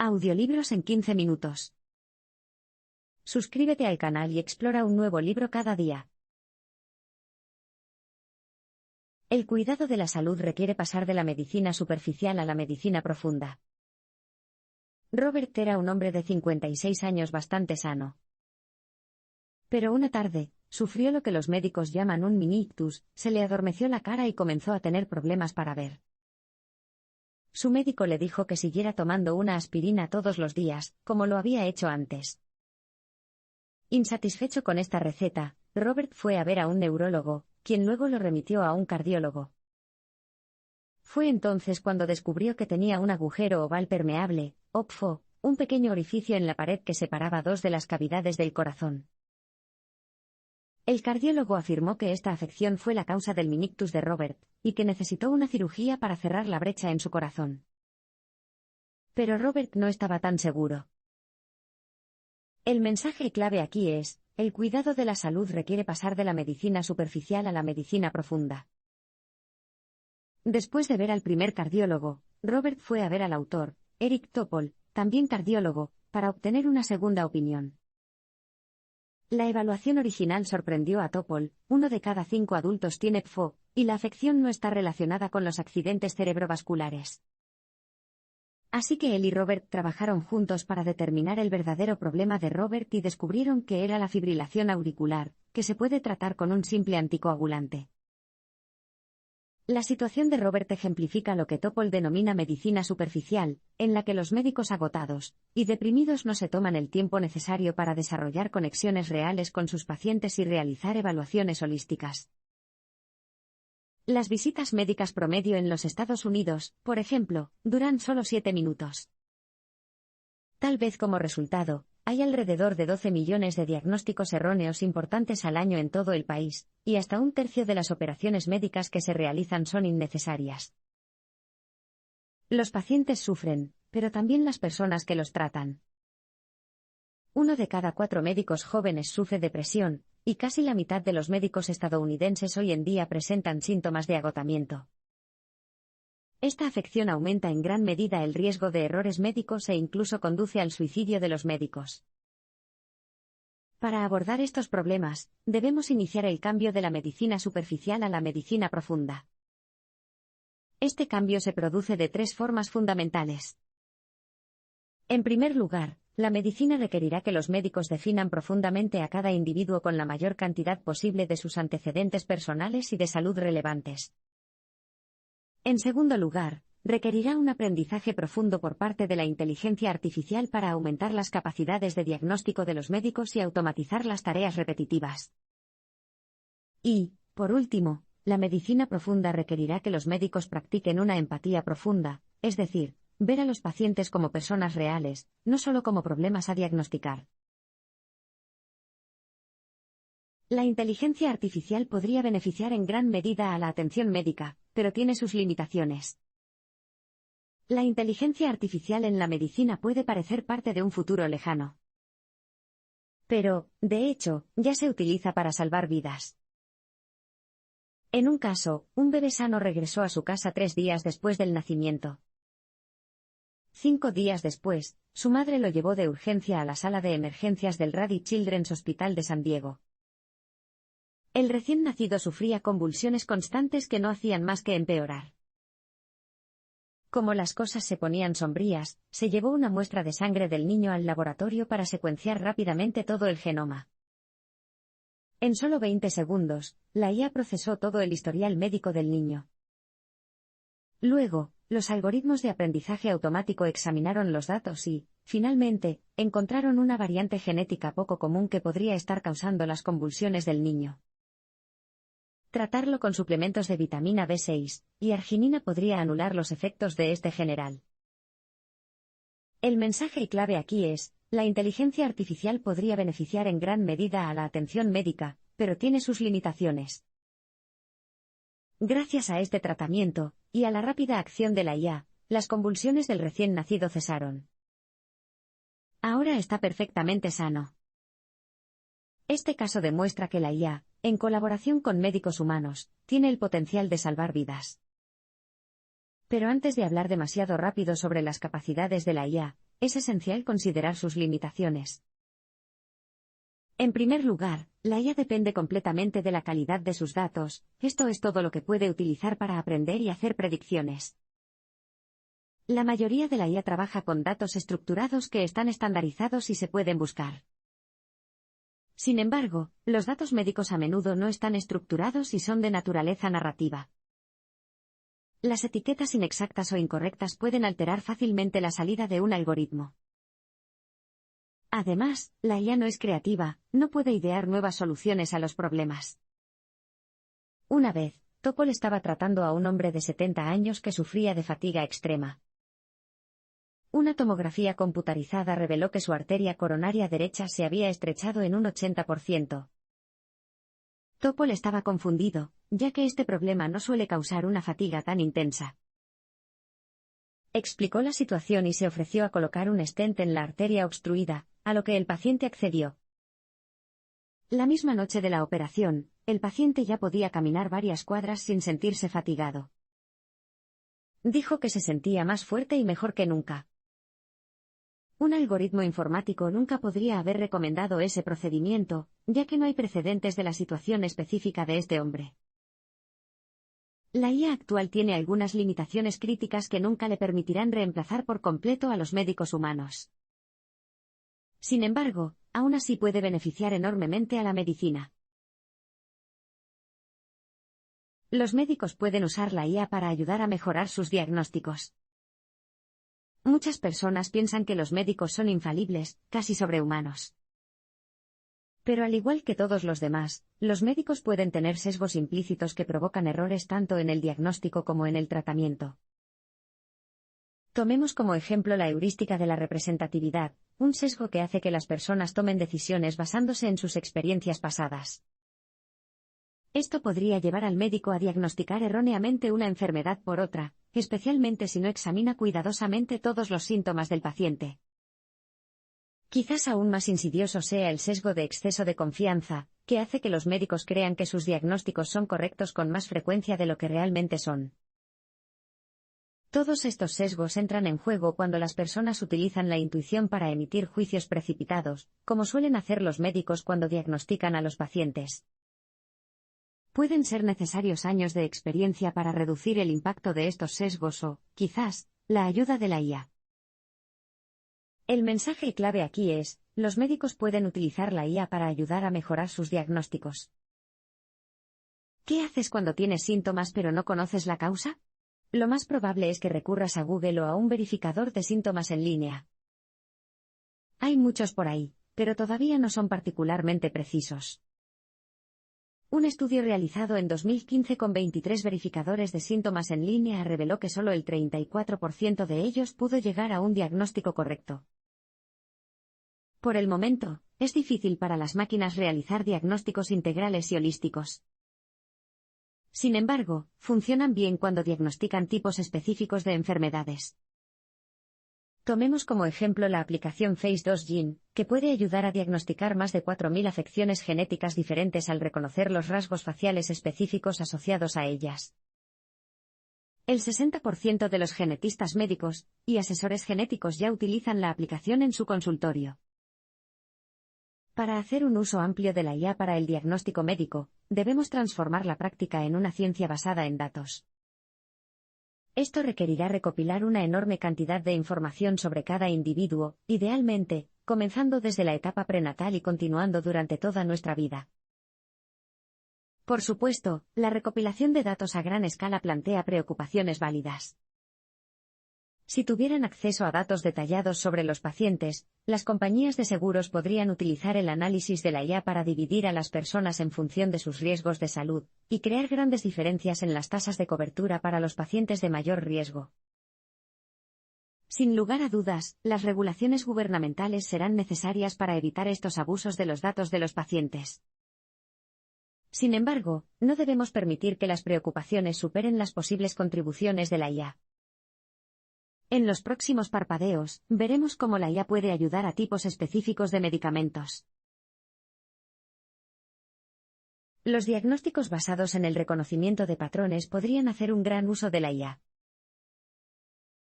Audiolibros en 15 minutos. Suscríbete al canal y explora un nuevo libro cada día. El cuidado de la salud requiere pasar de la medicina superficial a la medicina profunda. Robert era un hombre de 56 años bastante sano. Pero una tarde, sufrió lo que los médicos llaman un mini ictus, se le adormeció la cara y comenzó a tener problemas para ver. Su médico le dijo que siguiera tomando una aspirina todos los días, como lo había hecho antes. Insatisfecho con esta receta, Robert fue a ver a un neurólogo, quien luego lo remitió a un cardiólogo. Fue entonces cuando descubrió que tenía un agujero oval permeable, OPFO, un pequeño orificio en la pared que separaba dos de las cavidades del corazón. El cardiólogo afirmó que esta afección fue la causa del menictus de Robert, y que necesitó una cirugía para cerrar la brecha en su corazón. Pero Robert no estaba tan seguro. El mensaje clave aquí es: el cuidado de la salud requiere pasar de la medicina superficial a la medicina profunda. Después de ver al primer cardiólogo, Robert fue a ver al autor, Eric Topol, también cardiólogo, para obtener una segunda opinión. La evaluación original sorprendió a Topol: 1 de cada 5 adultos tiene PFO, y la afección no está relacionada con los accidentes cerebrovasculares. Así que él y Robert trabajaron juntos para determinar el verdadero problema de Robert y descubrieron que era la fibrilación auricular, que se puede tratar con un simple anticoagulante. La situación de Robert ejemplifica lo que Topol denomina medicina superficial, en la que los médicos agotados y deprimidos no se toman el tiempo necesario para desarrollar conexiones reales con sus pacientes y realizar evaluaciones holísticas. Las visitas médicas promedio en los Estados Unidos, por ejemplo, duran solo 7 minutos. Tal vez como resultado, hay alrededor de 12 millones de diagnósticos erróneos importantes al año en todo el país, y hasta un tercio de las operaciones médicas que se realizan son innecesarias. Los pacientes sufren, pero también las personas que los tratan. 1 de cada 4 médicos jóvenes sufre depresión, y casi la mitad de los médicos estadounidenses hoy en día presentan síntomas de agotamiento. Esta afección aumenta en gran medida el riesgo de errores médicos e incluso conduce al suicidio de los médicos. Para abordar estos problemas, debemos iniciar el cambio de la medicina superficial a la medicina profunda. Este cambio se produce de 3 formas fundamentales. En primer lugar, la medicina requerirá que los médicos definan profundamente a cada individuo con la mayor cantidad posible de sus antecedentes personales y de salud relevantes. En segundo lugar, requerirá un aprendizaje profundo por parte de la inteligencia artificial para aumentar las capacidades de diagnóstico de los médicos y automatizar las tareas repetitivas. Y, por último, la medicina profunda requerirá que los médicos practiquen una empatía profunda, es decir, ver a los pacientes como personas reales, no solo como problemas a diagnosticar. La inteligencia artificial podría beneficiar en gran medida a la atención médica, pero tiene sus limitaciones. La inteligencia artificial en la medicina puede parecer parte de un futuro lejano. Pero, de hecho, ya se utiliza para salvar vidas. En un caso, un bebé sano regresó a su casa 3 días después del nacimiento. 5 días después, su madre lo llevó de urgencia a la sala de emergencias del Rady Children's Hospital de San Diego. El recién nacido sufría convulsiones constantes que no hacían más que empeorar. Como las cosas se ponían sombrías, se llevó una muestra de sangre del niño al laboratorio para secuenciar rápidamente todo el genoma. En solo 20 segundos, la IA procesó todo el historial médico del niño. Luego, los algoritmos de aprendizaje automático examinaron los datos y, finalmente, encontraron una variante genética poco común que podría estar causando las convulsiones del niño. Tratarlo con suplementos de vitamina B6 y arginina podría anular los efectos de este general. El mensaje clave aquí es: la inteligencia artificial podría beneficiar en gran medida a la atención médica, pero tiene sus limitaciones. Gracias a este tratamiento, y a la rápida acción de la IA, las convulsiones del recién nacido cesaron. Ahora está perfectamente sano. Este caso demuestra que la IA, en colaboración con médicos humanos, tiene el potencial de salvar vidas. Pero antes de hablar demasiado rápido sobre las capacidades de la IA, es esencial considerar sus limitaciones. En primer lugar, la IA depende completamente de la calidad de sus datos, esto es todo lo que puede utilizar para aprender y hacer predicciones. La mayoría de la IA trabaja con datos estructurados que están estandarizados y se pueden buscar. Sin embargo, los datos médicos a menudo no están estructurados y son de naturaleza narrativa. Las etiquetas inexactas o incorrectas pueden alterar fácilmente la salida de un algoritmo. Además, la IA no es creativa, no puede idear nuevas soluciones a los problemas. Una vez, Topol estaba tratando a un hombre de 70 años que sufría de fatiga extrema. Una tomografía computarizada reveló que su arteria coronaria derecha se había estrechado en un 80%. Topol estaba confundido, ya que este problema no suele causar una fatiga tan intensa. Explicó la situación y se ofreció a colocar un stent en la arteria obstruida, a lo que el paciente accedió. La misma noche de la operación, el paciente ya podía caminar varias cuadras sin sentirse fatigado. Dijo que se sentía más fuerte y mejor que nunca. Un algoritmo informático nunca podría haber recomendado ese procedimiento, ya que no hay precedentes de la situación específica de este hombre. La IA actual tiene algunas limitaciones críticas que nunca le permitirán reemplazar por completo a los médicos humanos. Sin embargo, aún así puede beneficiar enormemente a la medicina. Los médicos pueden usar la IA para ayudar a mejorar sus diagnósticos. Muchas personas piensan que los médicos son infalibles, casi sobrehumanos. Pero al igual que todos los demás, los médicos pueden tener sesgos implícitos que provocan errores tanto en el diagnóstico como en el tratamiento. Tomemos como ejemplo la heurística de la representatividad, un sesgo que hace que las personas tomen decisiones basándose en sus experiencias pasadas. Esto podría llevar al médico a diagnosticar erróneamente una enfermedad por otra, especialmente si no examina cuidadosamente todos los síntomas del paciente. Quizás aún más insidioso sea el sesgo de exceso de confianza, que hace que los médicos crean que sus diagnósticos son correctos con más frecuencia de lo que realmente son. Todos estos sesgos entran en juego cuando las personas utilizan la intuición para emitir juicios precipitados, como suelen hacer los médicos cuando diagnostican a los pacientes. Pueden ser necesarios años de experiencia para reducir el impacto de estos sesgos o, quizás, la ayuda de la IA. El mensaje clave aquí es, los médicos pueden utilizar la IA para ayudar a mejorar sus diagnósticos. ¿Qué haces cuando tienes síntomas pero no conoces la causa? Lo más probable es que recurras a Google o a un verificador de síntomas en línea. Hay muchos por ahí, pero todavía no son particularmente precisos. Un estudio realizado en 2015 con 23 verificadores de síntomas en línea reveló que solo el 34% de ellos pudo llegar a un diagnóstico correcto. Por el momento, es difícil para las máquinas realizar diagnósticos integrales y holísticos. Sin embargo, funcionan bien cuando diagnostican tipos específicos de enfermedades. Tomemos como ejemplo la aplicación Face2 Gene, que puede ayudar a diagnosticar más de 4.000 afecciones genéticas diferentes al reconocer los rasgos faciales específicos asociados a ellas. El 60% de los genetistas médicos y asesores genéticos ya utilizan la aplicación en su consultorio. Para hacer un uso amplio de la IA para el diagnóstico médico, debemos transformar la práctica en una ciencia basada en datos. Esto requerirá recopilar una enorme cantidad de información sobre cada individuo, idealmente, comenzando desde la etapa prenatal y continuando durante toda nuestra vida. Por supuesto, la recopilación de datos a gran escala plantea preocupaciones válidas. Si tuvieran acceso a datos detallados sobre los pacientes, las compañías de seguros podrían utilizar el análisis de la IA para dividir a las personas en función de sus riesgos de salud, y crear grandes diferencias en las tasas de cobertura para los pacientes de mayor riesgo. Sin lugar a dudas, las regulaciones gubernamentales serán necesarias para evitar estos abusos de los datos de los pacientes. Sin embargo, no debemos permitir que las preocupaciones superen las posibles contribuciones de la IA. En los próximos parpadeos, veremos cómo la IA puede ayudar a tipos específicos de medicamentos. Los diagnósticos basados en el reconocimiento de patrones podrían hacer un gran uso de la IA.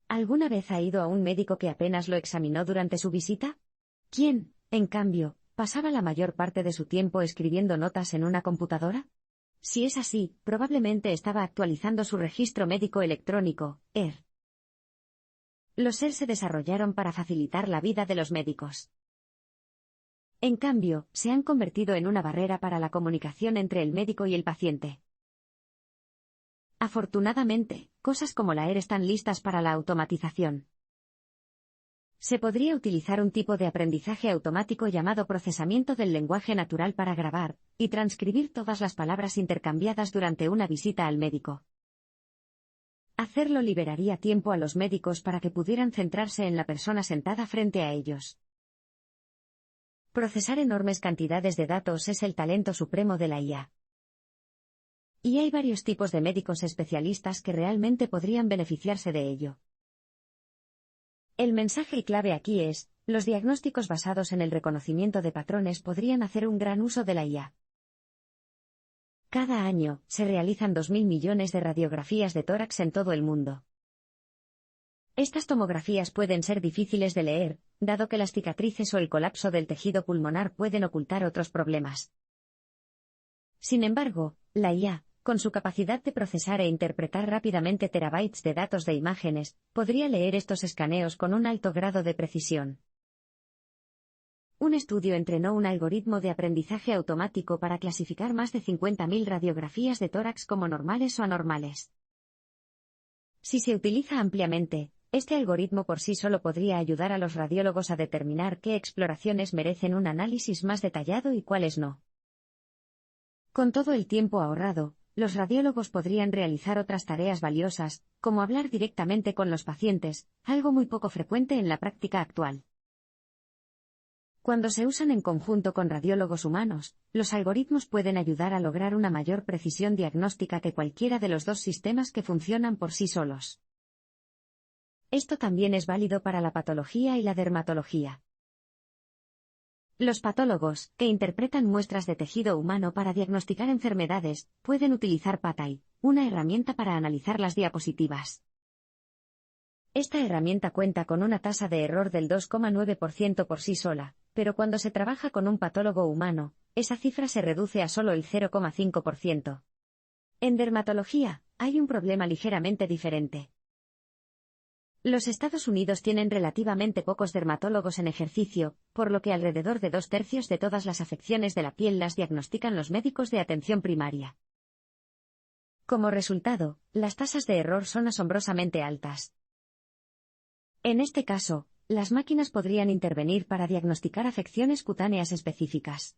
¿Alguna vez ha ido a un médico que apenas lo examinó durante su visita? ¿Quién, en cambio, pasaba la mayor parte de su tiempo escribiendo notas en una computadora? Si es así, probablemente estaba actualizando su registro médico electrónico, ER. Los ER se desarrollaron para facilitar la vida de los médicos. En cambio, se han convertido en una barrera para la comunicación entre el médico y el paciente. Afortunadamente, cosas como la ER están listas para la automatización. Se podría utilizar un tipo de aprendizaje automático llamado procesamiento del lenguaje natural para grabar y transcribir todas las palabras intercambiadas durante una visita al médico. Hacerlo liberaría tiempo a los médicos para que pudieran centrarse en la persona sentada frente a ellos. Procesar enormes cantidades de datos es el talento supremo de la IA. Y hay varios tipos de médicos especialistas que realmente podrían beneficiarse de ello. El mensaje clave aquí es, los diagnósticos basados en el reconocimiento de patrones podrían hacer un gran uso de la IA. Cada año, se realizan 2.000 millones de radiografías de tórax en todo el mundo. Estas tomografías pueden ser difíciles de leer, dado que las cicatrices o el colapso del tejido pulmonar pueden ocultar otros problemas. Sin embargo, la IA, con su capacidad de procesar e interpretar rápidamente terabytes de datos de imágenes, podría leer estos escaneos con un alto grado de precisión. Un estudio entrenó un algoritmo de aprendizaje automático para clasificar más de 50.000 radiografías de tórax como normales o anormales. Si se utiliza ampliamente, este algoritmo por sí solo podría ayudar a los radiólogos a determinar qué exploraciones merecen un análisis más detallado y cuáles no. Con todo el tiempo ahorrado, los radiólogos podrían realizar otras tareas valiosas, como hablar directamente con los pacientes, algo muy poco frecuente en la práctica actual. Cuando se usan en conjunto con radiólogos humanos, los algoritmos pueden ayudar a lograr una mayor precisión diagnóstica que cualquiera de los dos sistemas que funcionan por sí solos. Esto también es válido para la patología y la dermatología. Los patólogos, que interpretan muestras de tejido humano para diagnosticar enfermedades, pueden utilizar PatEye, una herramienta para analizar las diapositivas. Esta herramienta cuenta con una tasa de error del 2,9% por sí sola, pero cuando se trabaja con un patólogo humano, esa cifra se reduce a solo el 0,5%. En dermatología, hay un problema ligeramente diferente. Los Estados Unidos tienen relativamente pocos dermatólogos en ejercicio, por lo que alrededor de 2/3 de todas las afecciones de la piel las diagnostican los médicos de atención primaria. Como resultado, las tasas de error son asombrosamente altas. En este caso, las máquinas podrían intervenir para diagnosticar afecciones cutáneas específicas.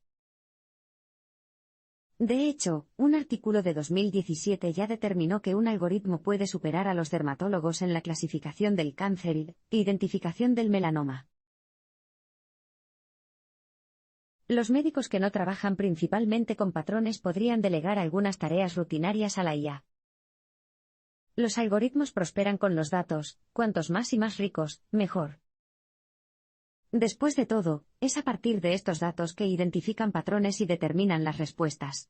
De hecho, un artículo de 2017 ya determinó que un algoritmo puede superar a los dermatólogos en la clasificación del cáncer e identificación del melanoma. Los médicos que no trabajan principalmente con patrones podrían delegar algunas tareas rutinarias a la IA. Los algoritmos prosperan con los datos, cuantos más y más ricos, mejor. Después de todo, es a partir de estos datos que identifican patrones y determinan las respuestas.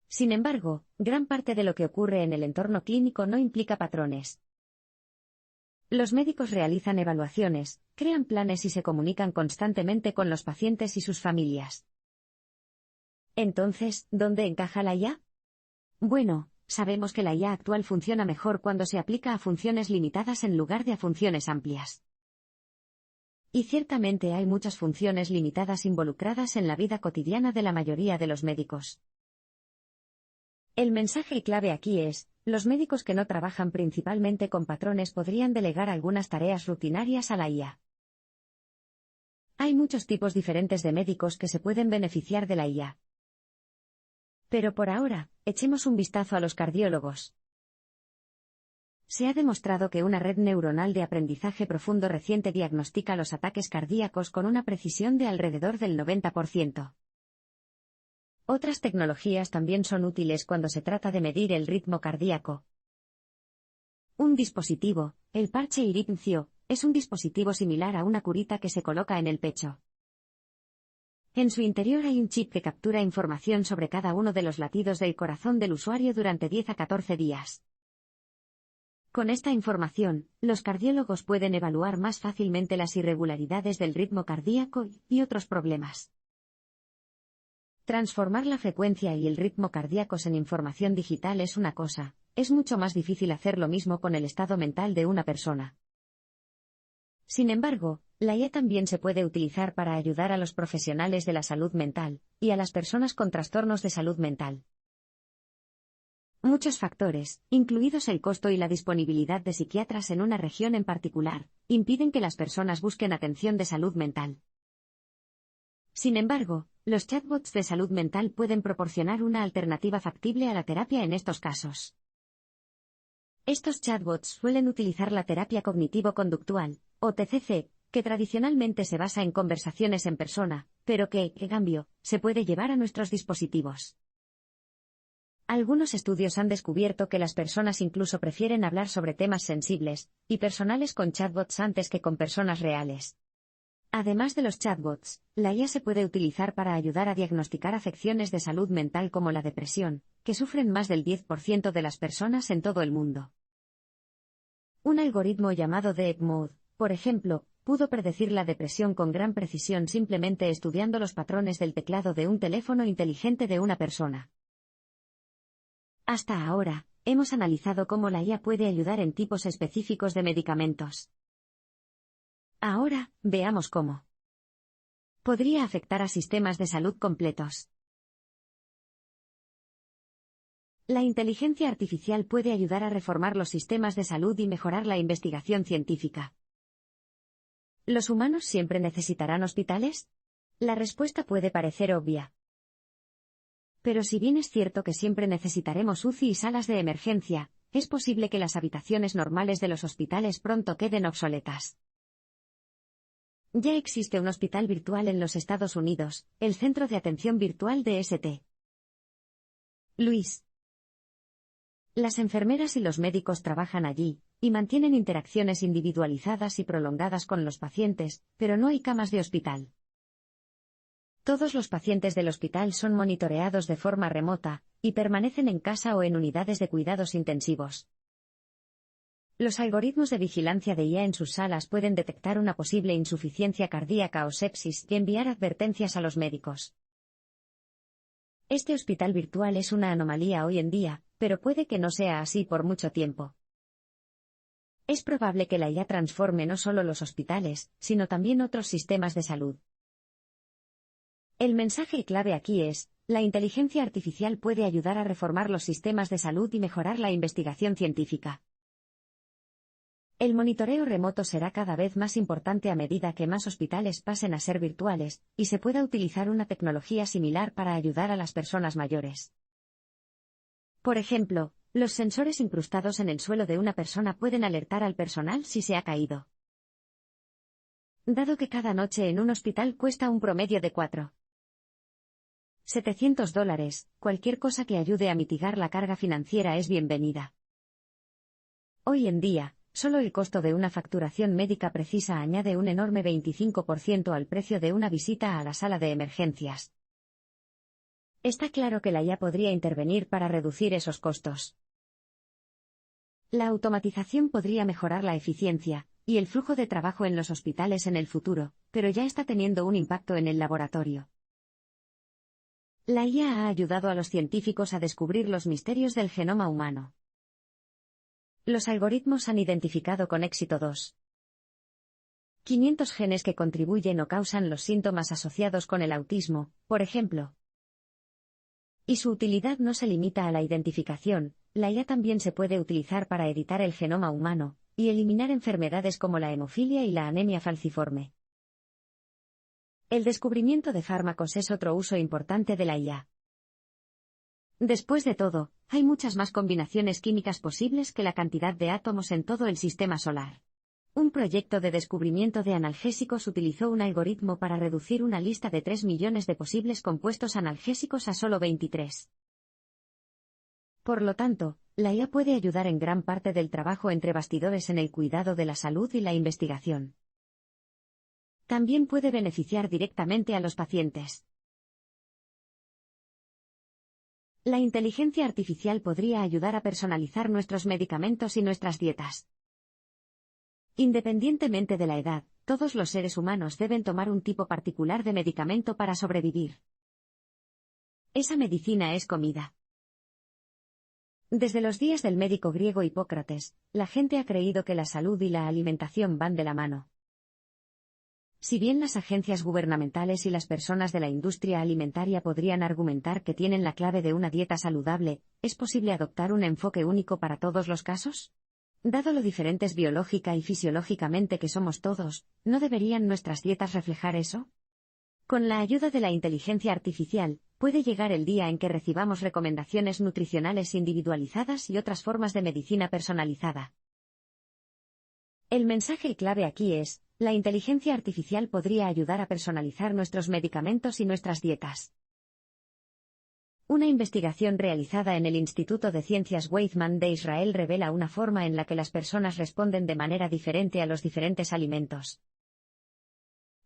Sin embargo, gran parte de lo que ocurre en el entorno clínico no implica patrones. Los médicos realizan evaluaciones, crean planes y se comunican constantemente con los pacientes y sus familias. Entonces, ¿dónde encaja la IA? Bueno, sabemos que la IA actual funciona mejor cuando se aplica a funciones limitadas en lugar de a funciones amplias. Y ciertamente hay muchas funciones limitadas involucradas en la vida cotidiana de la mayoría de los médicos. El mensaje clave aquí es, los médicos que no trabajan principalmente con patrones podrían delegar algunas tareas rutinarias a la IA. Hay muchos tipos diferentes de médicos que se pueden beneficiar de la IA. Pero por ahora, echemos un vistazo a los cardiólogos. Se ha demostrado que una red neuronal de aprendizaje profundo reciente diagnostica los ataques cardíacos con una precisión de alrededor del 90%. Otras tecnologías también son útiles cuando se trata de medir el ritmo cardíaco. Un dispositivo, el parche Irincio, es un dispositivo similar a una curita que se coloca en el pecho. En su interior hay un chip que captura información sobre cada uno de los latidos del corazón del usuario durante 10 a 14 días. Con esta información, los cardiólogos pueden evaluar más fácilmente las irregularidades del ritmo cardíaco y otros problemas. Transformar la frecuencia y el ritmo cardíacos en información digital es una cosa, es mucho más difícil hacer lo mismo con el estado mental de una persona. Sin embargo, la IA también se puede utilizar para ayudar a los profesionales de la salud mental y a las personas con trastornos de salud mental. Muchos factores, incluidos el costo y la disponibilidad de psiquiatras en una región en particular, impiden que las personas busquen atención de salud mental. Sin embargo, los chatbots de salud mental pueden proporcionar una alternativa factible a la terapia en estos casos. Estos chatbots suelen utilizar la terapia cognitivo-conductual, o TCC, que tradicionalmente se basa en conversaciones en persona, pero que, en cambio, se puede llevar a nuestros dispositivos. Algunos estudios han descubierto que las personas incluso prefieren hablar sobre temas sensibles y personales con chatbots antes que con personas reales. Además de los chatbots, la IA se puede utilizar para ayudar a diagnosticar afecciones de salud mental como la depresión, que sufren más del 10% de las personas en todo el mundo. Un algoritmo llamado Deep Mode, por ejemplo, pudo predecir la depresión con gran precisión simplemente estudiando los patrones del teclado de un teléfono inteligente de una persona. Hasta ahora, hemos analizado cómo la IA puede ayudar en tipos específicos de medicamentos. Ahora, veamos cómo podría afectar a sistemas de salud completos. La inteligencia artificial puede ayudar a reformar los sistemas de salud y mejorar la investigación científica. ¿Los humanos siempre necesitarán hospitales? La respuesta puede parecer obvia. Pero si bien es cierto que siempre necesitaremos UCI y salas de emergencia, es posible que las habitaciones normales de los hospitales pronto queden obsoletas. Ya existe un hospital virtual en los Estados Unidos, el Centro de Atención Virtual de St. Louis. Las enfermeras y los médicos trabajan allí, y mantienen interacciones individualizadas y prolongadas con los pacientes, pero no hay camas de hospital. Todos los pacientes del hospital son monitoreados de forma remota, y permanecen en casa o en unidades de cuidados intensivos. Los algoritmos de vigilancia de IA en sus salas pueden detectar una posible insuficiencia cardíaca o sepsis y enviar advertencias a los médicos. Este hospital virtual es una anomalía hoy en día, pero puede que no sea así por mucho tiempo. Es probable que la IA transforme no solo los hospitales, sino también otros sistemas de salud. El mensaje clave aquí es, la inteligencia artificial puede ayudar a reformar los sistemas de salud y mejorar la investigación científica. El monitoreo remoto será cada vez más importante a medida que más hospitales pasen a ser virtuales, y se pueda utilizar una tecnología similar para ayudar a las personas mayores. Por ejemplo, los sensores incrustados en el suelo de una persona pueden alertar al personal si se ha caído. Dado que cada noche en un hospital cuesta un promedio de $700, cualquier cosa que ayude a mitigar la carga financiera es bienvenida. Hoy en día, solo el costo de una facturación médica precisa añade un enorme 25% al precio de una visita a la sala de emergencias. Está claro que la IA podría intervenir para reducir esos costos. La automatización podría mejorar la eficiencia y el flujo de trabajo en los hospitales en el futuro, pero ya está teniendo un impacto en el laboratorio. La IA ha ayudado a los científicos a descubrir los misterios del genoma humano. Los algoritmos han identificado con éxito 500 genes que contribuyen o causan los síntomas asociados con el autismo, por ejemplo. Y su utilidad no se limita a la identificación, la IA también se puede utilizar para editar el genoma humano y eliminar enfermedades como la hemofilia y la anemia falciforme. El descubrimiento de fármacos es otro uso importante de la IA. Después de todo, hay muchas más combinaciones químicas posibles que la cantidad de átomos en todo el sistema solar. Un proyecto de descubrimiento de analgésicos utilizó un algoritmo para reducir una lista de 3 millones de posibles compuestos analgésicos a solo 23. Por lo tanto, la IA puede ayudar en gran parte del trabajo entre bastidores en el cuidado de la salud y la investigación. También puede beneficiar directamente a los pacientes. La inteligencia artificial podría ayudar a personalizar nuestros medicamentos y nuestras dietas. Independientemente de la edad, todos los seres humanos deben tomar un tipo particular de medicamento para sobrevivir. Esa medicina es comida. Desde los días del médico griego Hipócrates, la gente ha creído que la salud y la alimentación van de la mano. Si bien las agencias gubernamentales y las personas de la industria alimentaria podrían argumentar que tienen la clave de una dieta saludable, ¿es posible adoptar un enfoque único para todos los casos? Dado lo diferentes biológica y fisiológicamente que somos todos, ¿no deberían nuestras dietas reflejar eso? Con la ayuda de la inteligencia artificial, puede llegar el día en que recibamos recomendaciones nutricionales individualizadas y otras formas de medicina personalizada. El mensaje clave aquí es: la inteligencia artificial podría ayudar a personalizar nuestros medicamentos y nuestras dietas. Una investigación realizada en el Instituto de Ciencias Weizmann de Israel revela una forma en la que las personas responden de manera diferente a los diferentes alimentos.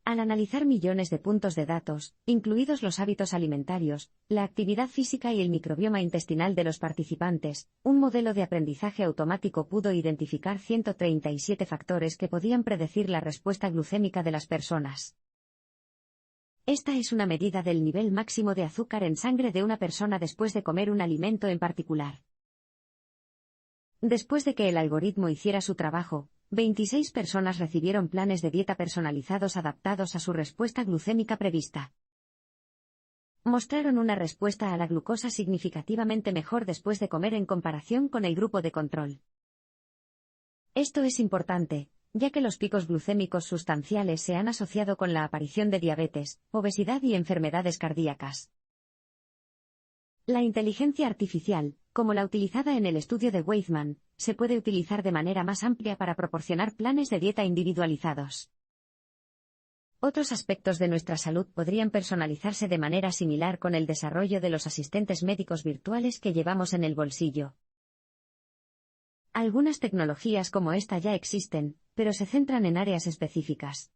Al analizar millones de puntos de datos, incluidos los hábitos alimentarios, la actividad física y el microbioma intestinal de los participantes, un modelo de aprendizaje automático pudo identificar 137 factores que podían predecir la respuesta glucémica de las personas. Esta es una medida del nivel máximo de azúcar en sangre de una persona después de comer un alimento en particular. Después de que el algoritmo hiciera su trabajo, 26 personas recibieron planes de dieta personalizados adaptados a su respuesta glucémica prevista. Mostraron una respuesta a la glucosa significativamente mejor después de comer en comparación con el grupo de control. Esto es importante, ya que los picos glucémicos sustanciales se han asociado con la aparición de diabetes, obesidad y enfermedades cardíacas. La inteligencia artificial, como la utilizada en el estudio de Weizmann, se puede utilizar de manera más amplia para proporcionar planes de dieta individualizados. Otros aspectos de nuestra salud podrían personalizarse de manera similar con el desarrollo de los asistentes médicos virtuales que llevamos en el bolsillo. Algunas tecnologías como esta ya existen, pero se centran en áreas específicas.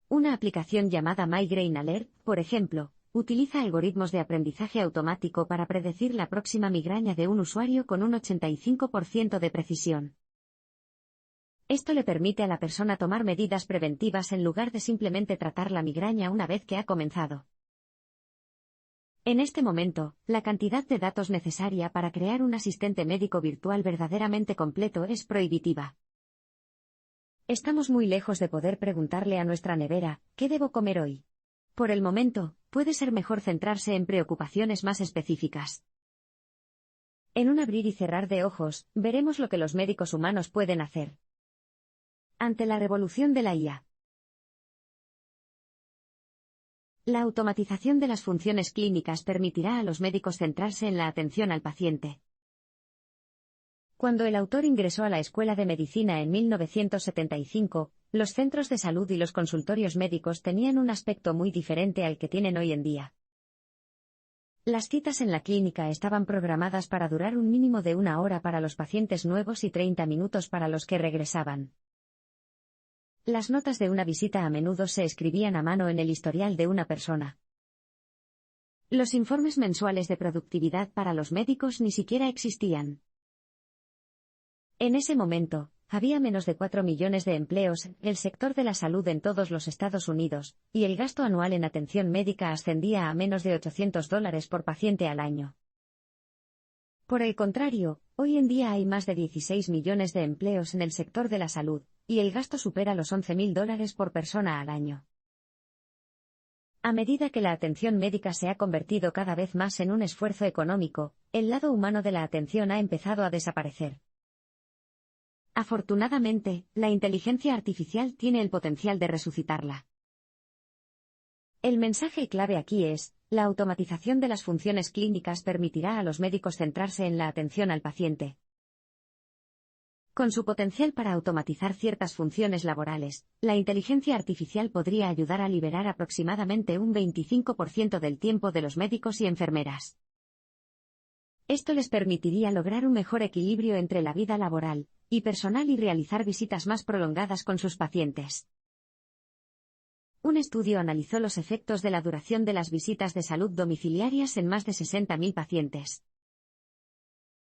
Una aplicación llamada Migraine Alert, por ejemplo, utiliza algoritmos de aprendizaje automático para predecir la próxima migraña de un usuario con un 85% de precisión. Esto le permite a la persona tomar medidas preventivas en lugar de simplemente tratar la migraña una vez que ha comenzado. En este momento, la cantidad de datos necesaria para crear un asistente médico virtual verdaderamente completo es prohibitiva. Estamos muy lejos de poder preguntarle a nuestra nevera, ¿qué debo comer hoy? Por el momento, puede ser mejor centrarse en preocupaciones más específicas. En un abrir y cerrar de ojos, veremos lo que los médicos humanos pueden hacer. Ante la revolución de la IA. La automatización de las funciones clínicas permitirá a los médicos centrarse en la atención al paciente. Cuando el autor ingresó a la Escuela de Medicina en 1975, los centros de salud y los consultorios médicos tenían un aspecto muy diferente al que tienen hoy en día. Las citas en la clínica estaban programadas para durar un mínimo de 1 hora para los pacientes nuevos y 30 minutos para los que regresaban. Las notas de una visita a menudo se escribían a mano en el historial de una persona. Los informes mensuales de productividad para los médicos ni siquiera existían. En ese momento, había menos de 4 millones de empleos en el sector de la salud en todos los Estados Unidos, y el gasto anual en atención médica ascendía a menos de $800 por paciente al año. Por el contrario, hoy en día hay más de 16 millones de empleos en el sector de la salud, y el gasto supera los $11.000 por persona al año. A medida que la atención médica se ha convertido cada vez más en un esfuerzo económico, el lado humano de la atención ha empezado a desaparecer. Afortunadamente, la inteligencia artificial tiene el potencial de resucitarla. El mensaje clave aquí es: la automatización de las funciones clínicas permitirá a los médicos centrarse en la atención al paciente. Con su potencial para automatizar ciertas funciones laborales, la inteligencia artificial podría ayudar a liberar aproximadamente un 25% del tiempo de los médicos y enfermeras. Esto les permitiría lograr un mejor equilibrio entre la vida laboral y personal y realizar visitas más prolongadas con sus pacientes. Un estudio analizó los efectos de la duración de las visitas de salud domiciliarias en más de 60.000 pacientes.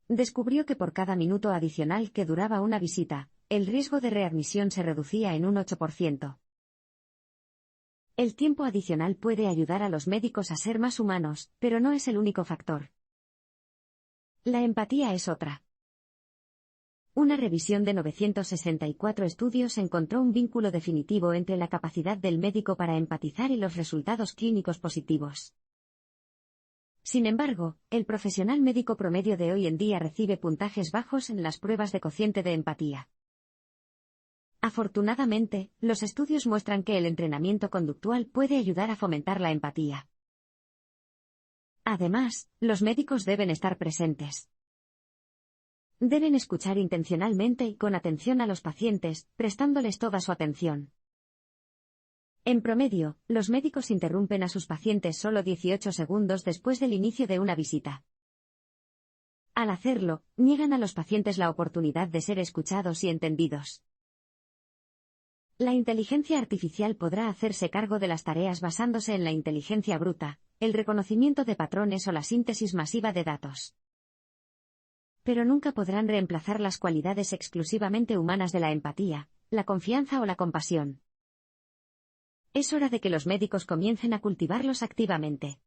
Descubrió que por cada minuto adicional que duraba una visita, el riesgo de readmisión se reducía en un 8%. El tiempo adicional puede ayudar a los médicos a ser más humanos, pero no es el único factor. La empatía es otra. Una revisión de 964 estudios encontró un vínculo definitivo entre la capacidad del médico para empatizar y los resultados clínicos positivos. Sin embargo, el profesional médico promedio de hoy en día recibe puntajes bajos en las pruebas de cociente de empatía. Afortunadamente, los estudios muestran que el entrenamiento conductual puede ayudar a fomentar la empatía. Además, los médicos deben estar presentes. Deben escuchar intencionalmente y con atención a los pacientes, prestándoles toda su atención. En promedio, los médicos interrumpen a sus pacientes solo 18 segundos después del inicio de una visita. Al hacerlo, niegan a los pacientes la oportunidad de ser escuchados y entendidos. La inteligencia artificial podrá hacerse cargo de las tareas basándose en la inteligencia bruta, el reconocimiento de patrones o la síntesis masiva de datos. Pero nunca podrán reemplazar las cualidades exclusivamente humanas de la empatía, la confianza o la compasión. Es hora de que los médicos comiencen a cultivarlos activamente.